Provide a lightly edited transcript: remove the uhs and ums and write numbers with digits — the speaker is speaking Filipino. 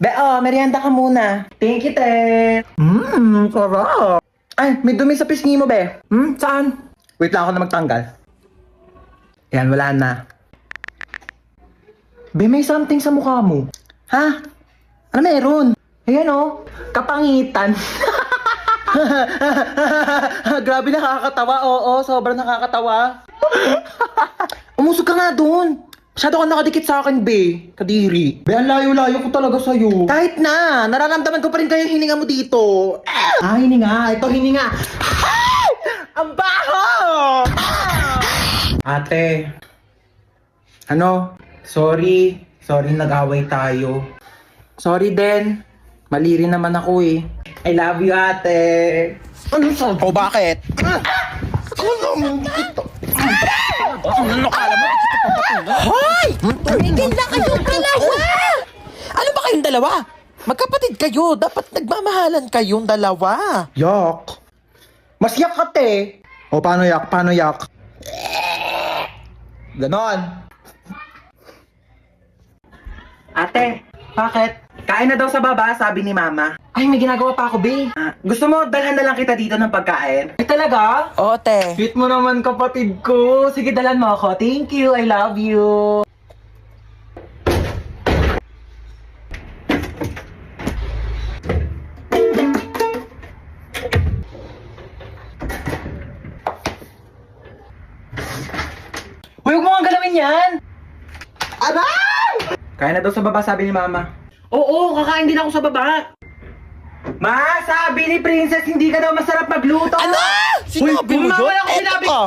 Be, merienda ka muna. Thank you, te. Sarap. Ay, may dumi sa pisngi mo, be. Saan? Wait lang ako na magtanggal. Yan, wala na. Be, may something sa mukha mo. Ha? Ano meron? Ayan, kapangitan. Grabe, nakakatawa. Oo, sobrang nakakatawa. Umusog ka nga dun. Masyado ka nakadikit sa akin, be. Kadiri. Be, ang layo-layo ko talaga sa'yo. Kahit na, nararamdaman ko pa rin kayo hininga mo dito. Hininga. Ito, hininga. Ang baho! Ate. Ano? Sorry. Sorry, nag-away tayo. Sorry din. Mali rin naman ako eh. I love you, ate. Ano sabi? O bakit? Ano kala mo? Hoy! Tumigil na kayong dalawa! Ano ba kayong dalawa? Magkapatid kayo. Dapat nagmamahalan kayong dalawa. Yak. Mas yak ka, te. O, paano yak? Paano yak? Ganon. Ate, bakit? Kain na daw sa baba, sabi ni mama. Ay, may ginagawa pa ako, be. Gusto mo, dalhan na lang kita dito ng pagkain? Ay, talaga? Oo, te. Sweet mo naman, kapatid ko. Sige, dalhan mo ako. Thank you, I love you. Huwag mo nga galawin yan! Aray! Kaya na daw sa baba, sabi ni mama. Oo, kakain din ako sa baba. Ma, sabi ni Princess, hindi ka daw masarap magluto. Ano? Sinabi mo yun? Mamaya ako Eto sinabi. ka.